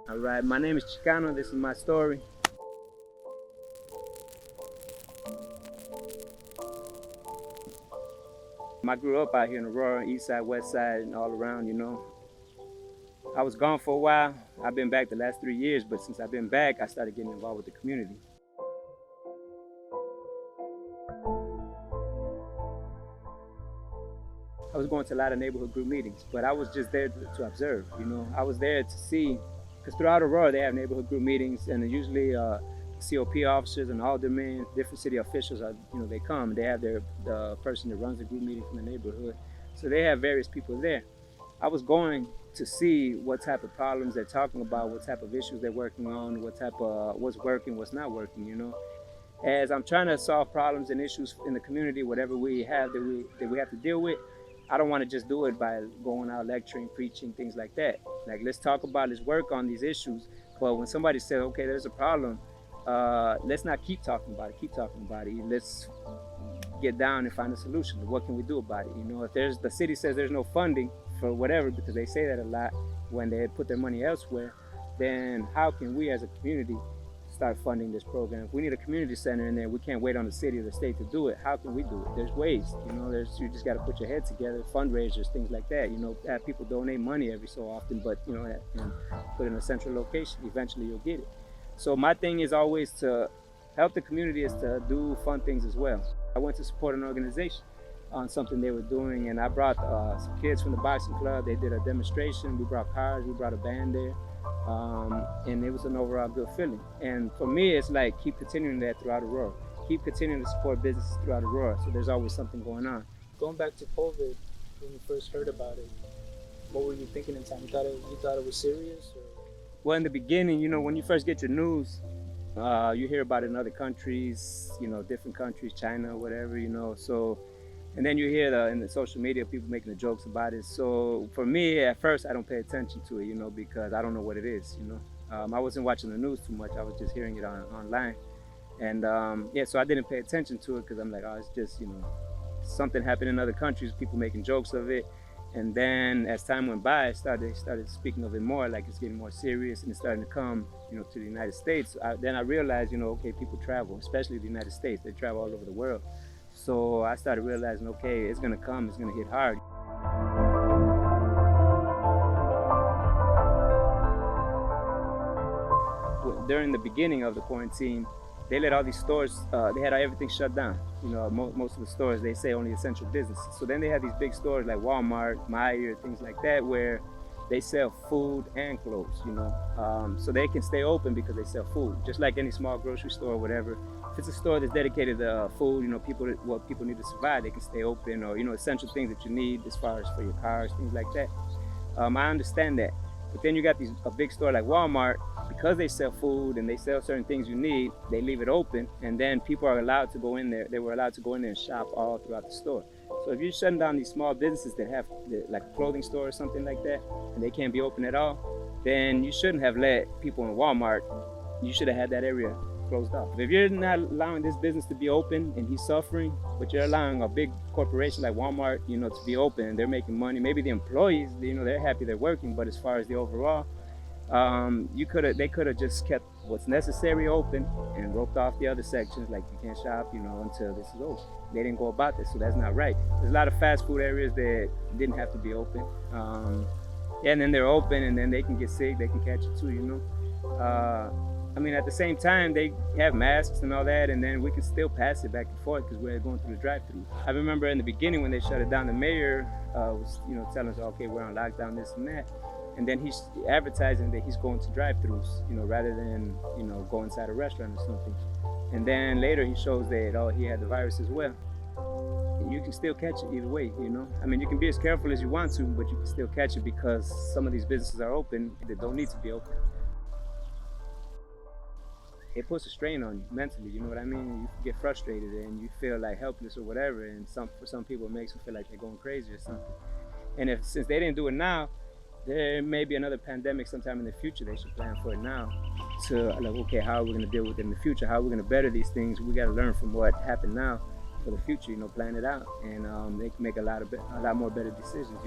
All right, my name is Chicano. This is my story. I grew up out here in Aurora, east side, west side, and all around. I was gone for a while. I've been back the last 3 years, but since I've been back, I started getting involved with the community. I was going to a lot of neighborhood group meetings, but I was just there to observe. I was there to see, because throughout Aurora they have neighborhood group meetings, and usually COP officers and aldermen, different city officials they come. They have the person that runs the group meeting from the neighborhood, so they have various people there. I was going to see what type of problems they're talking about, what type of issues they're working on, what's working, what's not working. As I'm trying to solve problems and issues in the community, whatever we have that we have to deal with, I don't want to just do it by going out lecturing, preaching, things like that. Like, let's talk about, let's work on these issues. But when somebody says, okay, there's a problem, let's not keep talking about it. Let's get down and find a solution. What can we do about it? If the city says there's no funding for whatever, because they say that a lot when they put their money elsewhere, then how can we as a community start funding this program? If we need a community center in there, we can't wait on the city or the state to do it. How can we do it? There's ways. You just got to put your head together, fundraisers, things like that. Have people donate money every so often, but and put it in a central location. Eventually, you'll get it. So my thing is always to help the community, is to do fun things as well. I went to support an organization on something they were doing, and I brought some kids from the boxing club. They did a demonstration. We brought cars. We brought a band there. And it was an overall good feeling. And for me, it's like, keep continuing that throughout Aurora. Keep continuing to support businesses throughout Aurora, so there's always something going on. Going back to COVID, when you first heard about it, what were you thinking in time? You thought it was serious? Or? Well, in the beginning, when you first get your news, you hear about it in other countries, different countries, China, whatever, so. And then you hear in the social media people making the jokes about it. So for me, at first, I don't pay attention to it, because I don't know what it is. I wasn't watching the news too much. I was just hearing it online. And so I didn't pay attention to it because I'm like, oh, it's just, something happened in other countries, people making jokes of it. And then as time went by, they started speaking of it more, like it's getting more serious, and it's starting to come, to the United States. Then I realized, okay, people travel, especially the United States. They travel all over the world. So I started realizing, okay, it's gonna come, it's gonna hit hard. During the beginning of the quarantine, they let all these stores, they had everything shut down. Most of the stores, they say only essential businesses. So then they had these big stores like Walmart, Meijer, things like that, where they sell food and clothes, so they can stay open because they sell food, just like any small grocery store or whatever. If it's a store that's dedicated to food, what people need to survive, they can stay open, or essential things that you need as far as for your cars, things like that. I understand that, but then you got a big store like Walmart, because they sell food and they sell certain things you need, they leave it open, and then people are allowed to go in there. They were allowed to go in there and shop all throughout the store. So if you're shutting down these small businesses that have like a clothing store or something like that, and they can't be open at all, then you shouldn't have let people in Walmart, you should have had that area closed off. If you're not allowing this business to be open and he's suffering, but you're allowing a big corporation like Walmart, to be open and they're making money, maybe the employees, they're happy they're working, but as far as the overall, they could have just kept what's necessary open and roped off the other sections, like you can't shop, until this is over. They didn't go about this, so that's not right. There's a lot of fast food areas that didn't have to be open. And then they're open, and then they can get sick, they can catch it too, at the same time, they have masks and all that, and then we can still pass it back and forth because we're going through the drive-thru. I remember in the beginning when they shut it down, the mayor was, telling us, okay, we're on lockdown, this and that. And then he's advertising that he's going to drive-thrus, rather than, go inside a restaurant or something. And then later he shows that, he had the virus as well. And you can still catch it either way, you can be as careful as you want to, but you can still catch it because some of these businesses are open that don't need to be open. It puts a strain on you mentally, you know what I mean? You get frustrated and you feel like helpless or whatever, and for some people it makes them feel like they're going crazy or something. And since they didn't do it now, there may be another pandemic sometime in the future. They should plan for it now. To okay, how are we going to deal with it in the future? How are we going to better these things? We got to learn from what happened now for the future. Plan it out, and they can make a lot more better decisions.